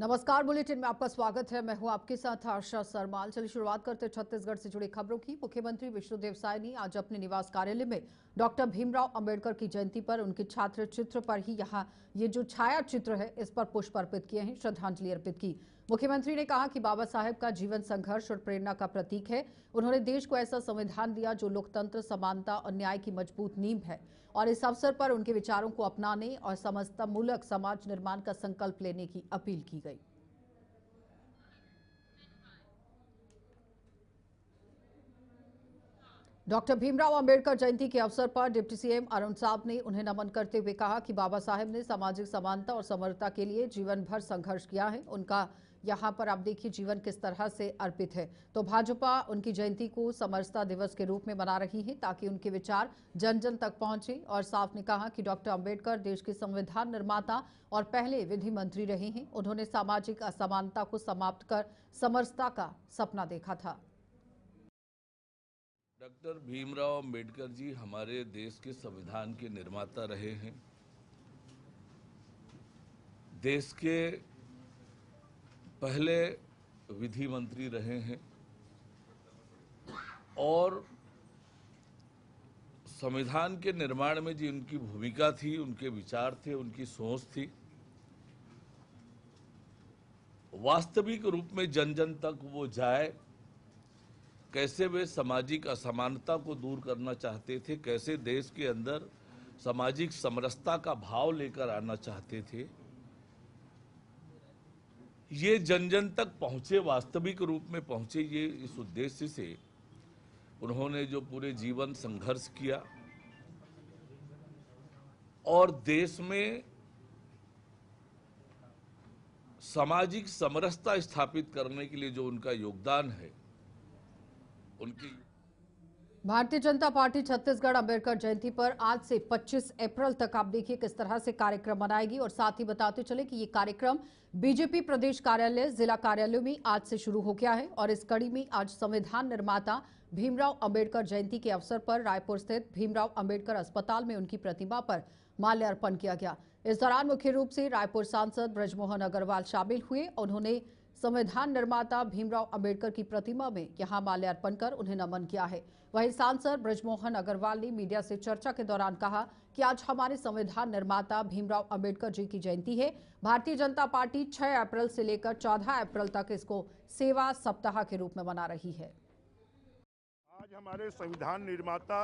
नमस्कार, बुलेटिन में आपका स्वागत है। मैं हूं आपके साथ आशा सरमाल। चलिए शुरुआत करते हैं छत्तीसगढ़ से जुड़ी खबरों की। मुख्यमंत्री विष्णुदेव साय ने आज अपने निवास कार्यालय में डॉक्टर भीमराव अंबेडकर की जयंती पर उनके छात्र चित्र पर ही यहां ये जो छाया चित्र है इस पर पुष्प अर्पित किए हैं, श्रद्धांजलि अर्पित की। मुख्यमंत्री ने कहा कि बाबा साहेब का जीवन संघर्ष और प्रेरणा का प्रतीक है। उन्होंने देश को ऐसा संविधान दिया जो लोकतंत्र, समानता और न्याय की मजबूत नींव है और इस अवसर पर उनके विचारों को अपनाने और समतामूलक समाज निर्माण का संकल्प लेने की अपील की गई। डॉक्टर भीमराव अंबेडकर जयंती के अवसर पर डिप्टी सीएम अरुण साव ने उन्हें नमन करते हुए कहा कि बाबा साहेब ने सामाजिक समानता और समरसता के लिए जीवन भर संघर्ष किया है। उनका यहाँ पर आप देखिए जीवन किस तरह से अर्पित है। तो भाजपा उनकी जयंती को समरसता दिवस के रूप में मना रही है ताकि उनके विचार जन जन तक पहुंचे। और साव ने कहा कि डॉक्टर अंबेडकर देश के संविधान निर्माता और पहले विधि मंत्री रहे हैं। उन्होंने सामाजिक असमानता को समाप्त कर समरसता का सपना देखा था। डॉक्टर भीमराव अंबेडकर जी हमारे देश के संविधान के निर्माता रहे हैं। देश के पहले विधि मंत्री रहे हैं और संविधान के निर्माण में जी उनकी भूमिका थी, उनके विचार थे, उनकी सोच थी, वास्तविक रूप में जन जन तक वो जाए। कैसे वे सामाजिक असमानता को दूर करना चाहते थे, कैसे देश के अंदर सामाजिक समरसता का भाव लेकर आना चाहते थे, ये जन जन तक पहुंचे, वास्तविक रूप में पहुंचे। ये इस उद्देश्य से उन्होंने जो पूरे जीवन संघर्ष किया और देश में सामाजिक समरसता स्थापित करने के लिए जो उनका योगदान है, उनकी भारतीय जनता पार्टी छत्तीसगढ़ अंबेडकर जयंती पर आज से 25 अप्रैल तक आप देखिए किस तरह से कार्यक्रम मनाएगी। और साथ ही बताते चले कि ये कार्यक्रम बीजेपी प्रदेश कार्यालय, जिला कार्यालयों में आज से शुरू हो गया है। और इस कड़ी में आज संविधान निर्माता भीमराव अंबेडकर जयंती के अवसर पर रायपुर स्थित भीमराव अंबेडकर अस्पताल में उनकी प्रतिमा पर माल्यार्पण किया गया। इस दौरान मुख्य रूप से रायपुर सांसद ब्रजमोहन अग्रवाल शामिल हुए। उन्होंने संविधान निर्माता भीमराव अंबेडकर की प्रतिमा में यहां माल्यार्पण कर उन्हें नमन किया है। वहीं सांसद ब्रजमोहन अग्रवाल ने मीडिया से चर्चा के दौरान कहा कि आज हमारे संविधान निर्माता भीमराव अंबेडकर जी की जयंती है। भारतीय जनता पार्टी 6 अप्रैल से लेकर 14 अप्रैल तक इसको सेवा सप्ताह के रूप में मना रही है। आज हमारे संविधान निर्माता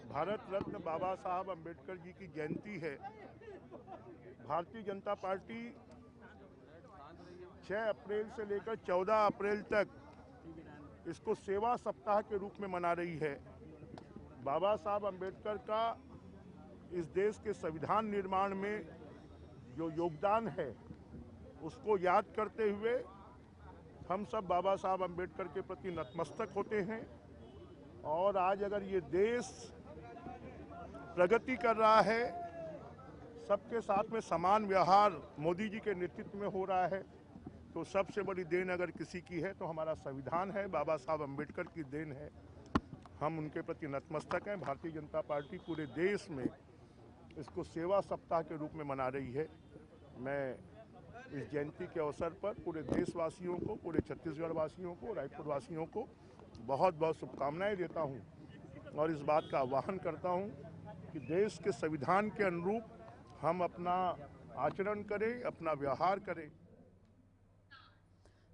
भारत रत्न बाबा साहब अंबेडकर जी की जयंती है। भारतीय जनता पार्टी 6 अप्रैल से लेकर 14 अप्रैल तक इसको सेवा सप्ताह के रूप में मना रही है। बाबा साहब अंबेडकर का इस देश के संविधान निर्माण में जो योगदान है उसको याद करते हुए हम सब बाबा साहब अंबेडकर के प्रति नतमस्तक होते हैं। और आज अगर ये देश प्रगति कर रहा है, सबके साथ में समान व्यवहार मोदी जी के नेतृत्व में हो रहा है, तो सबसे बड़ी देन अगर किसी की है तो हमारा संविधान है, बाबा साहब अंबेडकर की देन है। हम उनके प्रति नतमस्तक हैं। भारतीय जनता पार्टी पूरे देश में इसको सेवा सप्ताह के रूप में मना रही है। मैं इस जयंती के अवसर पर पूरे देशवासियों को, पूरे छत्तीसगढ़ वासियों को, रायपुर वासियों को बहुत बहुत शुभकामनाएं देता हूं और इस बात का आह्वान करता हूं कि देश के संविधान के अनुरूप हम अपना आचरण करें, अपना व्यवहार करें।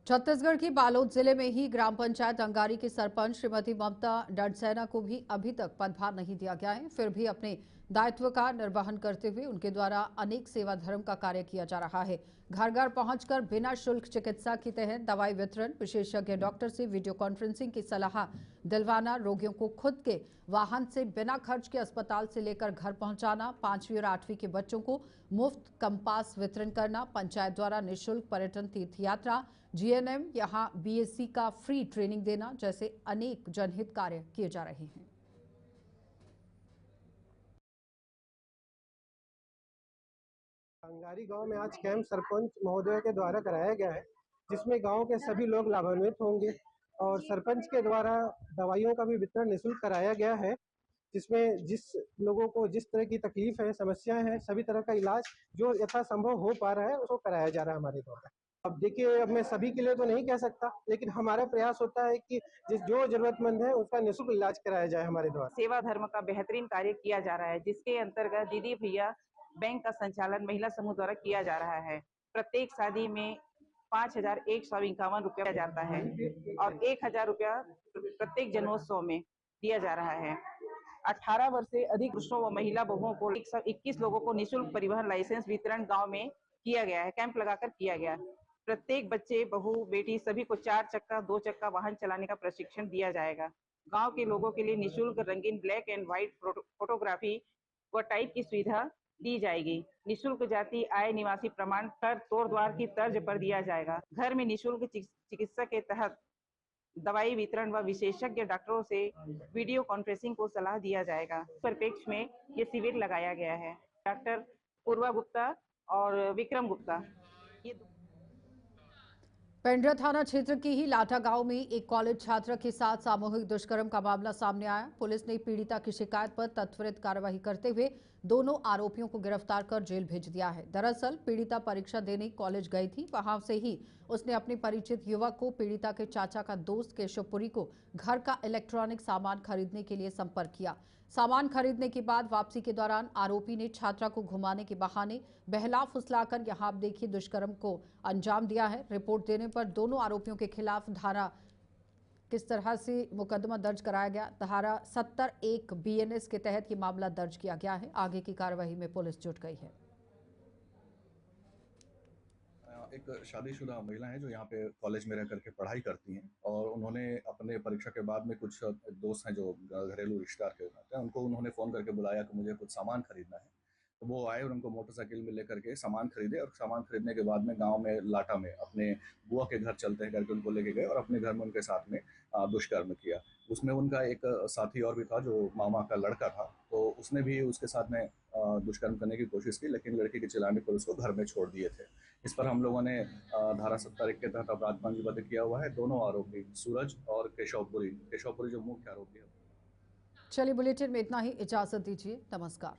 छत्तीसगढ़ की बालोद जिले में ही ग्राम पंचायत अंगारी की सरपंच श्रीमती ममता डडसैना को भी अभी तक पदभार नहीं दिया गया है। फिर भी अपने दायित्व का निर्वहन करते हुए उनके द्वारा अनेक सेवा धर्म का कार्य किया जा रहा है। घर घर पहुंचकर बिना शुल्क चिकित्सा के तहत दवाई वितरण, विशेषज्ञ डॉक्टर से वीडियो कॉन्फ्रेंसिंग की सलाह दिलवाना, रोगियों को खुद के वाहन से बिना खर्च के अस्पताल से लेकर घर पहुंचाना, 5वीं और 8वीं के बच्चों को मुफ्त कंपास वितरण करना, पंचायत द्वारा निःशुल्क पर्यटन तीर्थ यात्रा, जीएनएम यहां बीएससी का फ्री ट्रेनिंग देना जैसे अनेक जनहित कार्य किए जा रहे हैं। अंगारी गांव में आज कैंप सरपंच महोदय के द्वारा कराया गया है, जिसमें गांव के सभी लोग लाभान्वित होंगे और सरपंच के द्वारा दवाइयों का भी वितरण निःशुल्क कराया गया है, जिसमें जिस लोगों को जिस तरह की तकलीफ है, समस्याएं हैं, सभी तरह का इलाज जो यथासंभव हो पा रहा है उसको कराया जा रहा है हमारे द्वारा। अब देखिए, अब मैं सभी के लिए तो नहीं कह सकता, लेकिन हमारा प्रयास होता है कि जो जरूरतमंद है उसका निःशुल्क इलाज कराया जाए हमारे द्वारा। सेवा धर्म का बेहतरीन कार्य किया जा रहा है, जिसके अंतर्गत दीदी भैया बैंक का संचालन महिला समूह द्वारा किया जा रहा है। प्रत्येक शादी में 5,151 रुपया जाता है और 1,000 रुपया प्रत्येक जन्मोत्सव में दिया जा रहा है। 18 वर्ष से अधिक पुरुषों व महिला बहुओं को 121 लोगों को निःशुल्क परिवहन लाइसेंस वितरण गांव में किया गया है, कैंप लगाकर किया गया। प्रत्येक बच्चे, बहू, बेटी सभी को 4 चक्का 2 चक्का वाहन चलाने का प्रशिक्षण दिया जाएगा। गांव के लोगों के लिए निःशुल्क रंगीन ब्लैक एंड व्हाइट फोटोग्राफी व टाइप की सुविधा दी जाएगी। निःशुल्क जाति आय निवासी प्रमाण कर तोड़ द्वार की तर्ज पर दिया जाएगा। घर में निःशुल्क चिकित्सा के तहत दवाई वितरण व विशेषज्ञ डॉक्टरों से वीडियो कॉन्फ्रेंसिंग को सलाह दिया जाएगा। परिप्रेक्ष्य में ये शिविर लगाया गया है। डॉक्टर पूर्वा गुप्ता और विक्रम गुप्ता ये पेंड्रा थाना क्षेत्र के ही लाठा गांव में एक कॉलेज छात्रा के साथ सामूहिक दुष्कर्म का मामला सामने आया। पुलिस ने पीड़िता की शिकायत पर त्वरित कार्रवाई करते हुए दोनों आरोपियों को गिरफ्तार कर जेल भेज दिया है। दरअसल पीड़िता परीक्षा देने कॉलेज गई थी, वहां से ही उसने अपने परिचित युवक को पीड़िता के चाचा का दोस्त केशवपुरी को घर का इलेक्ट्रॉनिक सामान खरीदने के लिए संपर्क किया। सामान खरीदने के बाद वापसी के दौरान आरोपी ने छात्रा को घुमाने के बहाने बहला फुसलाकर यहां आप देखिए दुष्कर्म को अंजाम दिया है। रिपोर्ट देने पर दोनों आरोपियों के खिलाफ धारा किस तरह से मुकदमा दर्ज कराया गया, धारा 70(1) BNS के तहत ये मामला दर्ज किया गया है। आगे की कार्यवाही में पुलिस जुट गई है। एक शादीशुदा महिला है जो यहाँ पे कॉलेज में रह करके पढ़ाई करती हैं और उन्होंने अपने परीक्षा के बाद में कुछ दोस्त हैं जो घरेलू रिश्तेदार के होते हैं, उनको उन्होंने फ़ोन करके बुलाया कि मुझे कुछ सामान खरीदना है। तो वो आए और उनको मोटरसाइकिल में लेकर के सामान खरीदे और सामान खरीदने के बाद में गांव में लाटा में अपने बुआ के घर चलते हैं करके उनको लेके गए और अपने घर में उनके साथ में दुष्कर्म किया। उसमें उनका एक साथी और भी था जो मामा का लड़का था, तो उसने भी उसके साथ में दुष्कर्म करने की कोशिश की, लेकिन लड़की के चिल्लाने पर उसको घर में छोड़ दिए थे। इस पर हम लोगों ने धारा 70(1) के तहत अपराध पंजीबद्ध किया हुआ है। दोनों आरोपी सूरज और केशवपुरी जो मुख्य आरोपी है। चलिए बुलेटिन में इतना ही, इजाजत दीजिए, नमस्कार।